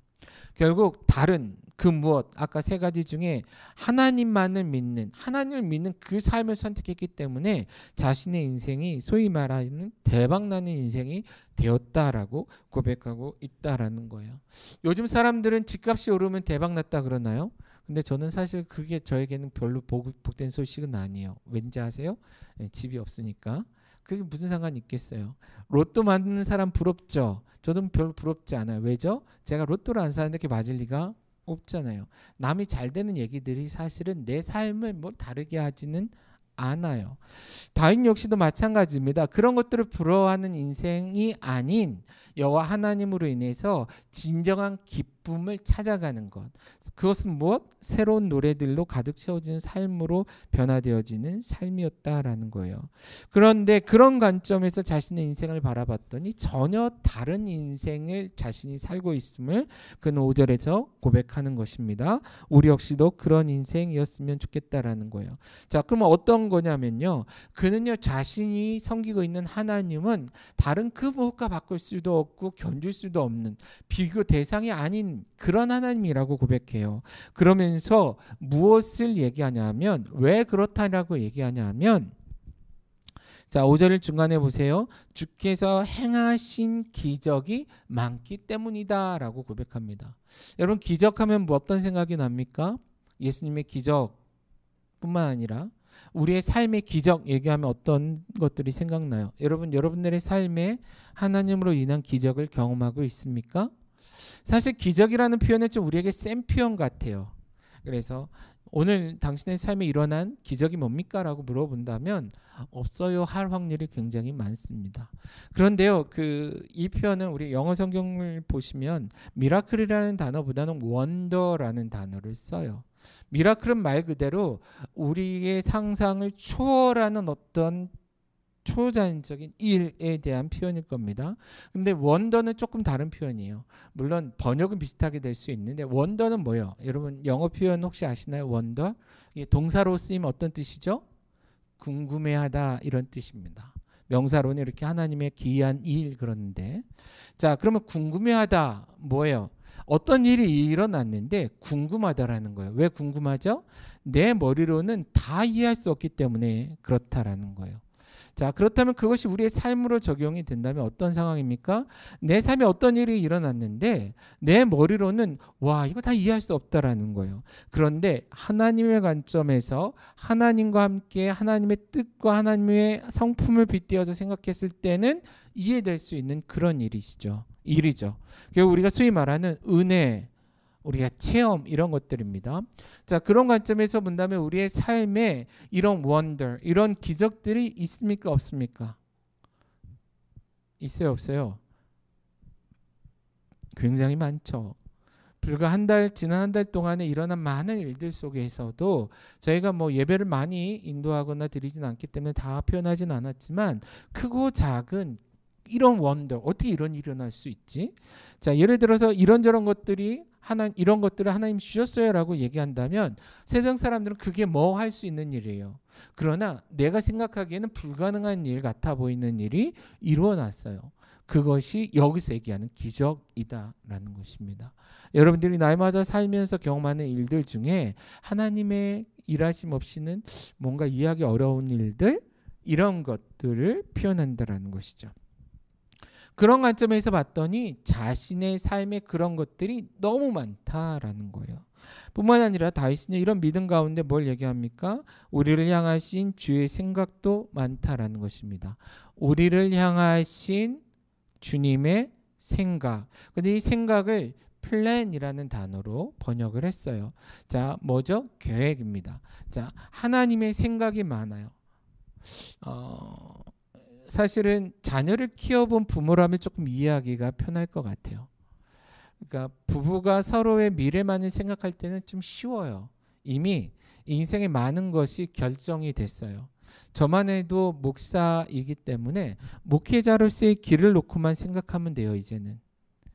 S1: 결국 다른 그 무엇, 아까 세 가지 중에 하나님을 믿는 그 삶을 선택했기 때문에 자신의 인생이 소위 말하는 대박나는 인생이 되었다라고 고백하고 있다라는 거예요. 요즘 사람들은 집값이 오르면 대박났다 그러나요? 근데 저는 사실 그게 저에게는 별로 복된 소식은 아니에요. 왠지 아세요? 집이 없으니까. 그게 무슨 상관이 있겠어요. 로또 만드는 사람 부럽죠? 저도 별로 부럽지 않아요. 왜죠? 제가 로또를 안 사는데 그게 맞을 리가 없잖아요. 남이 잘 되는 얘기들이 사실은 내 삶을 뭐 다르게 하지는 않아요. 다윗 역시도 마찬가지입니다. 그런 것들을 부러워하는 인생이 아닌 여호와 하나님으로 인해서 진정한 기쁨을 찾아가는 것, 그것은 무엇? 새로운 노래들로 가득 채워지는 삶으로 변화되어지는 삶이었다라는 거예요. 그런데 그런 관점에서 자신의 인생을 바라봤더니 전혀 다른 인생을 자신이 살고 있음을 그는 5절에서 고백하는 것입니다. 우리 역시도 그런 인생이었으면 좋겠다라는 거예요. 자, 그러면 어떤 거냐면요, 그는요, 자신이 섬기고 있는 하나님은 다른 그 무엇과 바꿀 수도 없고 견줄 수도 없는, 비교 대상이 아닌 그런 하나님이라고 고백해요. 그러면서 무엇을 얘기하냐면, 왜 그렇다라고 얘기하냐면, 자, 5절 중간에 보세요. 주께서 행하신 기적이 많기 때문이다 라고 고백합니다. 여러분, 기적하면 뭐 어떤 생각이 납니까? 예수님의 기적뿐만 아니라 우리의 삶의 기적 얘기하면 어떤 것들이 생각나요? 여러분들의 삶에 하나님으로 인한 기적을 경험하고 있습니까? 사실 기적이라는 표현은 좀 우리에게 센 표현 같아요. 그래서 오늘 당신의 삶에 일어난 기적이 뭡니까? 라고 물어본다면 없어요 할 확률이 굉장히 많습니다. 그런데요, 이 표현은 우리 영어 성경을 보시면 미라클이라는 단어보다는 원더라는 단어를 써요. 미라클은 말 그대로 우리의 상상을 초월하는 어떤 초자연적인 일에 대한 표현일 겁니다. 근데 원더는 조금 다른 표현이에요. 물론 번역은 비슷하게 될 수 있는데 원더는 뭐예요? 여러분 영어 표현 혹시 아시나요? 원더? 이게 동사로 쓰이면 어떤 뜻이죠? 궁금해하다 이런 뜻입니다. 명사로는 이렇게 하나님의 기이한 일 그러는데, 자 그러면 궁금해하다 뭐예요? 어떤 일이 일어났는데 궁금하다라는 거예요. 왜 궁금하죠? 내 머리로는 다 이해할 수 없기 때문에 그렇다라는 거예요. 자, 그렇다면 그것이 우리의 삶으로 적용이 된다면 어떤 상황입니까? 내 삶에 어떤 일이 일어났는데 내 머리로는 와, 이거 다 이해할 수 없다라는 거예요. 그런데 하나님의 관점에서 하나님과 함께 하나님의 뜻과 하나님의 성품을 빗대어서 생각했을 때는 이해될 수 있는 그런 일이죠. 결국 우리가 소위 말하는 은혜, 우리가 체험 이런 것들입니다. 자, 그런 관점에서 본다면 우리의 삶에 이런 원더, 이런 기적들이 있습니까? 없습니까? 있어요? 없어요? 굉장히 많죠. 불과 지난 한 달 동안에 일어난 많은 일들 속에서도 저희가 뭐 예배를 많이 인도하거나 드리진 않기 때문에 다 표현하진 않았지만 크고 작은 이런 원더, 어떻게 이런 일이 일어날 수 있지? 자, 예를 들어서 이런 것들을 하나님 주셨어요라고 얘기한다면 세상 사람들은 그게 뭐 할 수 있는 일이에요. 그러나 내가 생각하기에는 불가능한 일 같아 보이는 일이 일어났어요. 그것이 여기서 얘기하는 기적이다라는 것입니다. 여러분들이 날마다 살면서 경험하는 일들 중에 하나님의 일하심 없이는 뭔가 이해하기 어려운 일들, 이런 것들을 표현한다라는 것이죠. 그런 관점에서 봤더니 자신의 삶에 그런 것들이 너무 많다라는 거예요. 뿐만 아니라 다윗은 이런 믿음 가운데 뭘 얘기합니까? 우리를 향하신 주의 생각도 많다라는 것입니다. 우리를 향하신 주님의 생각. 근데 이 생각을 플랜이라는 단어로 번역을 했어요. 자, 뭐죠? 계획입니다. 자, 하나님의 생각이 많아요. 사실은 자녀를 키워본 부모라면 조금 이해하기가 편할 것 같아요. 그러니까 부부가 서로의 미래만을 생각할 때는 좀 쉬워요. 이미 인생의 많은 것이 결정이 됐어요. 저만 해도 목사이기 때문에 목회자로서의 길을 놓고만 생각하면 돼요. 이제는.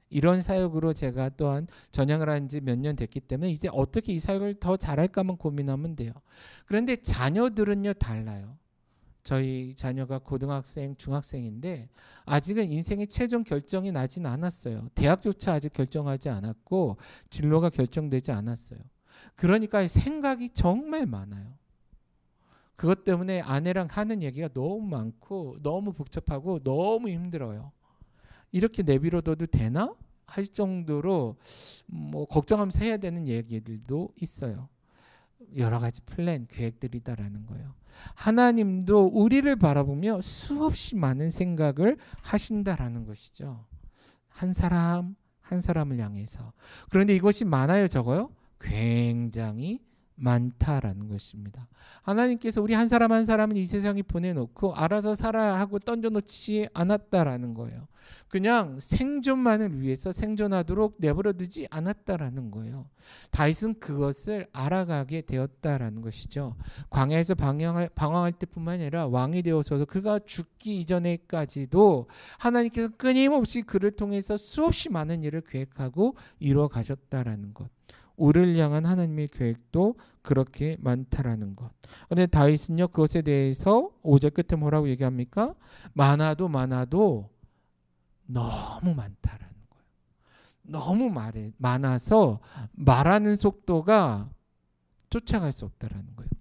S1: 이런 사역으로 제가 또한 전향을 한 지 몇 년 됐기 때문에 이제 어떻게 이 사역을 더 잘할까만 고민하면 돼요. 그런데 자녀들은요 달라요. 저희 자녀가 고등학생, 중학생인데 아직은 인생의 최종 결정이 나진 않았어요. 대학조차 아직 결정하지 않았고 진로가 결정되지 않았어요. 그러니까 생각이 정말 많아요. 그것 때문에 아내랑 하는 얘기가 너무 많고 너무 복잡하고 너무 힘들어요. 이렇게 내버려둬도 되나? 할 정도로 뭐 걱정하면서 해야 되는 얘기들도 있어요. 여러 가지 플랜, 계획들이다라는 거예요. 하나님도 우리를 바라보며 수없이 많은 생각을 하신다라는 것이죠. 한 사람 한 사람을 향해서. 그런데 이것이 많아요, 적어요? 굉장히 많다라는 것입니다. 하나님께서 우리 한 사람 한 사람을 이 세상에 보내놓고 알아서 살아야 하고 던져놓지 않았다라는 거예요. 그냥 생존만을 위해서 생존하도록 내버려두지 않았다라는 거예요. 다윗은 그것을 알아가게 되었다라는 것이죠. 광야에서 방황할 때뿐만 아니라 왕이 되어서 그가 죽기 이전에까지도 하나님께서 끊임없이 그를 통해서 수없이 많은 일을 계획하고 이루어 가셨다라는 것. 우리를 향한 하나님의 계획도 그렇게 많다라는 것. 그런데 다윗은요 그것에 대해서 5절 끝에 뭐라고 얘기합니까? 많아도 너무 많다라는 거예요. 너무 많아서 말하는 속도가 쫓아갈 수 없다라는 거예요.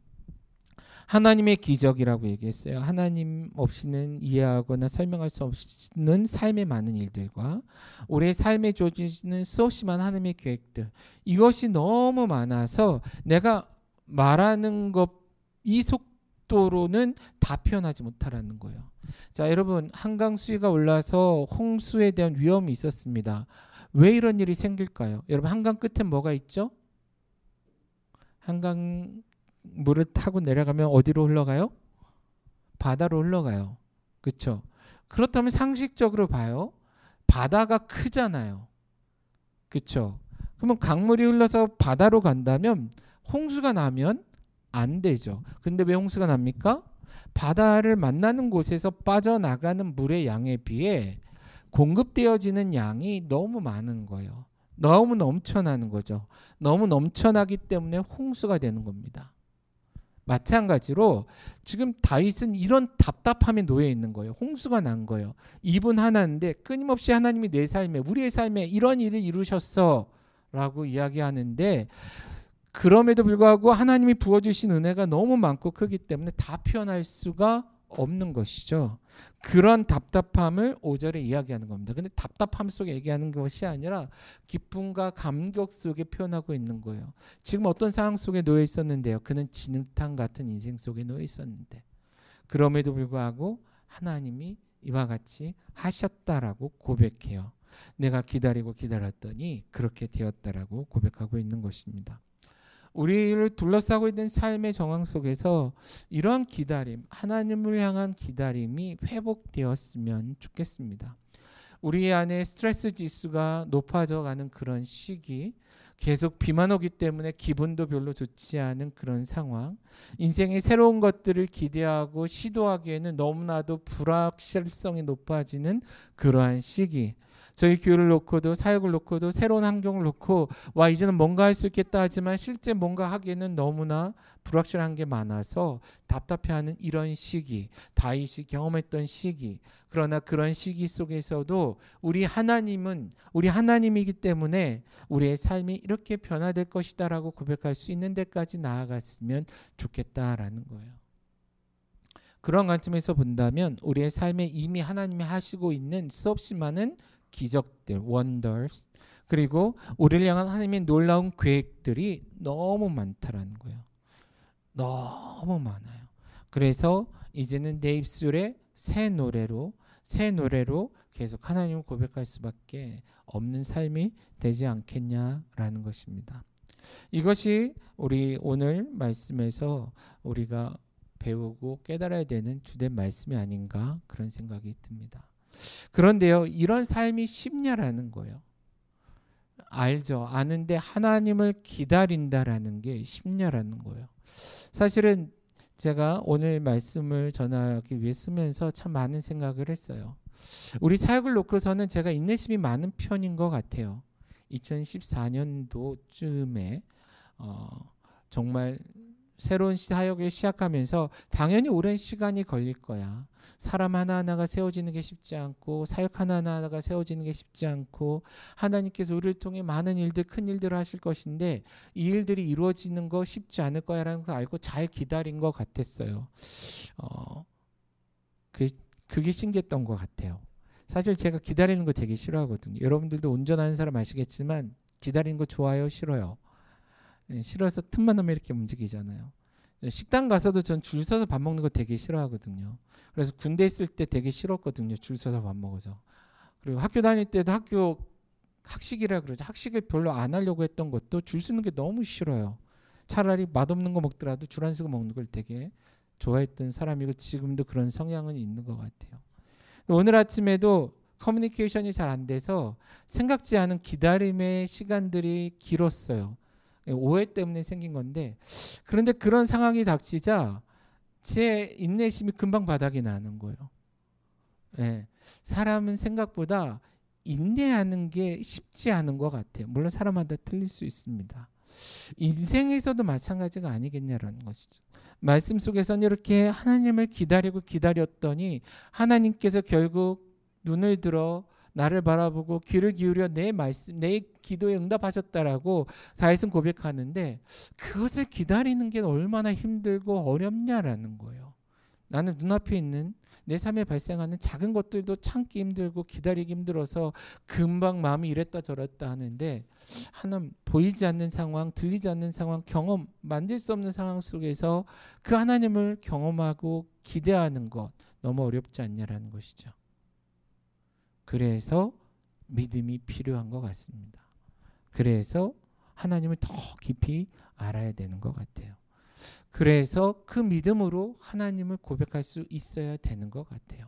S1: 하나님의 기적이라고 얘기했어요. 하나님 없이는 이해하거나 설명할 수 없는 삶의 많은 일들과 우리의 삶에 주어지는 수없이 많은 하나님의 계획들, 이것이 너무 많아서 내가 말하는 것 이 속도로는 다 표현하지 못하라는 거예요. 자, 여러분, 한강 수위가 올라서 홍수에 대한 위험이 있었습니다. 왜 이런 일이 생길까요? 여러분, 한강 끝에 뭐가 있죠? 한강 물을 타고 내려가면 어디로 흘러가요? 바다로 흘러가요. 그렇죠? 그렇다면 상식적으로 봐요. 바다가 크잖아요. 그렇죠? 그러면 강물이 흘러서 바다로 간다면 홍수가 나면 안 되죠. 근데 왜 홍수가 납니까? 바다를 만나는 곳에서 빠져나가는 물의 양에 비해 공급되어지는 양이 너무 많은 거예요. 너무 넘쳐나는 거죠. 너무 넘쳐나기 때문에 홍수가 되는 겁니다. 마찬가지로 지금 다윗은 이런 답답함에 놓여 있는 거예요. 홍수가 난 거예요. 이분 하나인데 끊임없이 하나님이 내 삶에, 우리의 삶에 이런 일을 이루셨어 라고 이야기하는데, 그럼에도 불구하고 하나님이 부어주신 은혜가 너무 많고 크기 때문에 다 표현할 수가 없는 것이죠. 그런 답답함을 5절에 이야기하는 겁니다. 근데 답답함 속에 얘기하는 것이 아니라 기쁨과 감격 속에 표현하고 있는 거예요. 지금 어떤 상황 속에 놓여 있었는데요. 그는 진흙탕 같은 인생 속에 놓여 있었는데 그럼에도 불구하고 하나님이 이와 같이 하셨다라고 고백해요. 내가 기다리고 기다렸더니 그렇게 되었다라고 고백하고 있는 것입니다. 우리를 둘러싸고 있는 삶의 정황 속에서 이러한 기다림, 하나님을 향한 기다림이 회복되었으면 좋겠습니다. 우리 안에 스트레스 지수가 높아져가는 그런 시기, 계속 비만 오기 때문에 기분도 별로 좋지 않은 그런 상황, 인생의 새로운 것들을 기대하고 시도하기에는 너무나도 불확실성이 높아지는 그러한 시기, 저희 교회를 놓고도 사역을 놓고도 새로운 환경을 놓고 와 이제는 뭔가 할 수 있겠다 하지만 실제 뭔가 하기에는 너무나 불확실한 게 많아서 답답해하는 이런 시기, 다윗이 경험했던 시기. 그러나 그런 시기 속에서도 우리 하나님은 우리 하나님이기 때문에 우리의 삶이 이렇게 변화될 것이다라고 고백할 수 있는 데까지 나아갔으면 좋겠다라는 거예요. 그런 관점에서 본다면 우리의 삶에 이미 하나님이 하시고 있는 수없이 많은 기적들, wonders, 그리고 우리를 향한 하나님의 놀라운 계획들이 너무 많다라는 거예요. 너무 많아요. 그래서 이제는 내 입술에 새 노래로 계속 하나님을 고백할 수밖에 없는 삶이 되지 않겠냐라는 것입니다. 이것이 우리 오늘 말씀에서 우리가 배우고 깨달아야 되는 주된 말씀이 아닌가 그런 생각이 듭니다. 그런데요, 이런 삶이 쉽냐라는 거예요. 알죠. 아는데 하나님을 기다린다라는 게 쉽냐라는 거예요. 사실은 제가 오늘 말씀을 전하기 위해 쓰면서 참 많은 생각을 했어요. 우리 사역을 놓고서는 제가 인내심이 많은 편인 것 같아요. 2014년도쯤에 정말 새로운 사역을 시작하면서 당연히 오랜 시간이 걸릴 거야. 사람 하나하나가 세워지는 게 쉽지 않고 사역 하나하나가 세워지는 게 쉽지 않고 하나님께서 우리를 통해 많은 일들, 큰 일들을 하실 것인데 이 일들이 이루어지는 거 쉽지 않을 거야라는 걸 알고 잘 기다린 것 같았어요. 그게 신기했던 것 같아요. 사실 제가 기다리는 거 되게 싫어하거든요. 여러분들도 운전하는 사람 아시겠지만 기다리는 거 좋아요, 싫어요? 싫어서 틈만 나면 이렇게 움직이잖아요. 식당 가서도 전 줄 서서 밥 먹는 거 되게 싫어하거든요. 그래서 군대 있을 때 되게 싫었거든요. 줄 서서 밥 먹어서. 그리고 학교 다닐 때도 학교 학식이라 그러죠. 학식을 별로 안 하려고 했던 것도 줄 서는 게 너무 싫어요. 차라리 맛없는 거 먹더라도 줄 안 서고 먹는 걸 되게 좋아했던 사람이고 지금도 그런 성향은 있는 것 같아요. 오늘 아침에도 커뮤니케이션이 잘 안 돼서 생각지 않은 기다림의 시간들이 길었어요. 오해 때문에 생긴 건데, 그런데 그런 상황이 닥치자 제 인내심이 금방 바닥이 나는 거예요. 예, 사람은 생각보다 인내하는 게 쉽지 않은 것 같아요. 물론 사람마다 틀릴 수 있습니다. 인생에서도 마찬가지가 아니겠냐라는 것이죠. 말씀 속에서는 이렇게 하나님을 기다리고 기다렸더니 하나님께서 결국 눈을 들어 나를 바라보고 귀를 기울여 내 말씀, 내 기도에 응답하셨다라고 다윗은 고백하는데 그것을 기다리는 게 얼마나 힘들고 어렵냐라는 거예요. 나는 눈앞에 있는 내 삶에 발생하는 작은 것들도 참기 힘들고 기다리기 힘들어서 금방 마음이 이랬다 저랬다 하는데 하나님 보이지 않는 상황, 들리지 않는 상황, 경험, 만질 수 없는 상황 속에서 그 하나님을 경험하고 기대하는 것 너무 어렵지 않냐라는 것이죠. 그래서 믿음이 필요한 것 같습니다. 그래서 하나님을 더 깊이 알아야 되는 것 같아요. 그래서 그 믿음으로 하나님을 고백할 수 있어야 되는 것 같아요.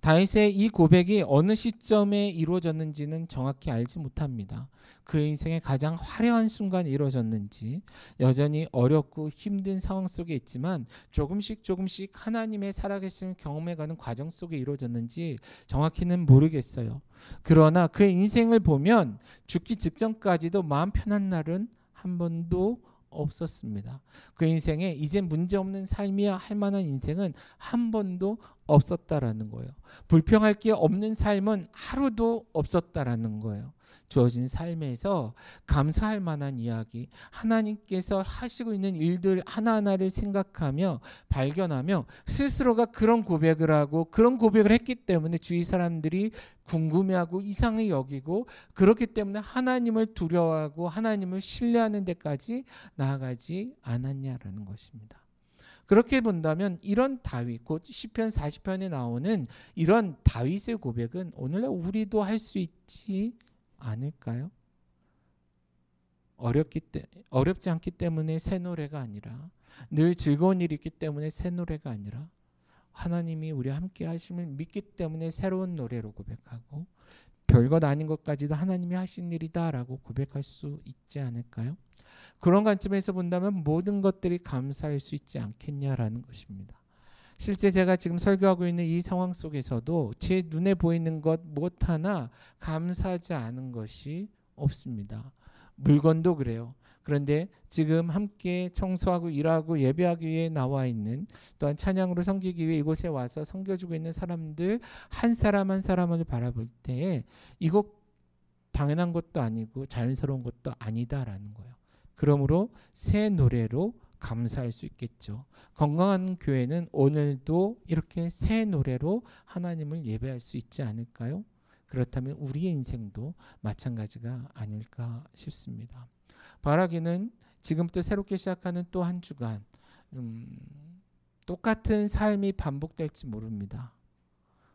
S1: 다윗의 이 고백이 어느 시점에 이루어졌는지는 정확히 알지 못합니다. 그 인생의 가장 화려한 순간에 이루어졌는지, 여전히 어렵고 힘든 상황 속에 있지만 조금씩 하나님의 살아계심을 경험해가는 과정 속에 이루어졌는지 정확히는 모르겠어요. 그러나 그의 인생을 보면 죽기 직전까지도 마음 편한 날은 한 번도 없었습니다. 그 인생에 이제 문제없는 삶이야 할 만한 인생은 한 번도 없었다라는 거예요. 불평할 게 없는 삶은 하루도 없었다라는 거예요. 주어진 삶에서 감사할 만한 이야기, 하나님께서 하시고 있는 일들 하나하나를 생각하며 발견하며 스스로가 그런 고백을 하고 그런 고백을 했기 때문에 주위 사람들이 궁금해하고 이상히 여기고 그렇기 때문에 하나님을 두려워하고 하나님을 신뢰하는 데까지 나아가지 않았냐라는 것입니다. 그렇게 본다면 이런 다윗, 곧 시편 40편에 나오는 이런 다윗의 고백은 오늘날 우리도 할 수 있지 않을까요? 어렵지 않기 때문에 새 노래가 아니라, 늘 즐거운 일이 있기 때문에 새 노래가 아니라, 하나님이 우리와 함께 하심을 믿기 때문에 새로운 노래로 고백하고, 별것 아닌 것까지도 하나님이 하신 일이다라고 고백할 수 있지 않을까요? 그런 관점에서 본다면 모든 것들이 감사할 수 있지 않겠냐라는 것입니다. 실제 제가 지금 설교하고 있는 이 상황 속에서도 제 눈에 보이는 것 무엇 하나 감사하지 않은 것이 없습니다. 물건도 그래요. 그런데 지금 함께 청소하고 일하고 예배하기 위해 나와 있는, 또한 찬양으로 섬기기 위해 이곳에 와서 섬겨주고 있는 사람들 한 사람 한 사람을 바라볼 때에 이것 당연한 것도 아니고 자연스러운 것도 아니다라는 거예요. 그러므로 새 노래로 감사할 수 있겠죠. 건강한 교회는 오늘도 이렇게 새 노래로 하나님을 예배할 수 있지 않을까요? 그렇다면 우리의 인생도 마찬가지가 아닐까 싶습니다. 바라기는 지금부터 새롭게 시작하는 또 한 주간 똑같은 삶이 반복될지 모릅니다.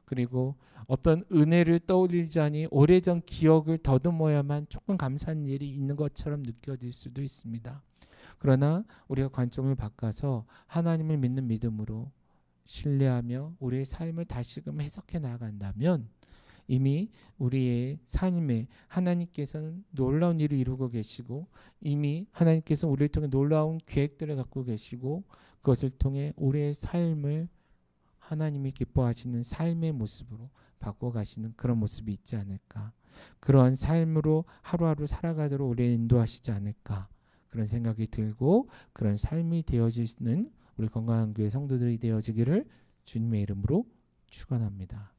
S1: 그리고 어떤 은혜를 떠올리자니 오래전 기억을 더듬어야만 조금 감사한 일이 있는 것처럼 느껴질 수도 있습니다. 그러나 우리가 관점을 바꿔서 하나님을 믿는 믿음으로 신뢰하며 우리의 삶을 다시금 해석해 나간다면 이미 우리의 삶에 하나님께서는 놀라운 일을 이루고 계시고, 이미 하나님께서 우리를 통해 놀라운 계획들을 갖고 계시고, 그것을 통해 우리의 삶을 하나님이 기뻐하시는 삶의 모습으로 바꿔가시는 그런 모습이 있지 않을까, 그러한 삶으로 하루하루 살아가도록 우리를 인도하시지 않을까, 그런 생각이 들고 그런 삶이 되어지는 우리 건강한 교회 성도들이 되어지기를 주님의 이름으로 축원합니다.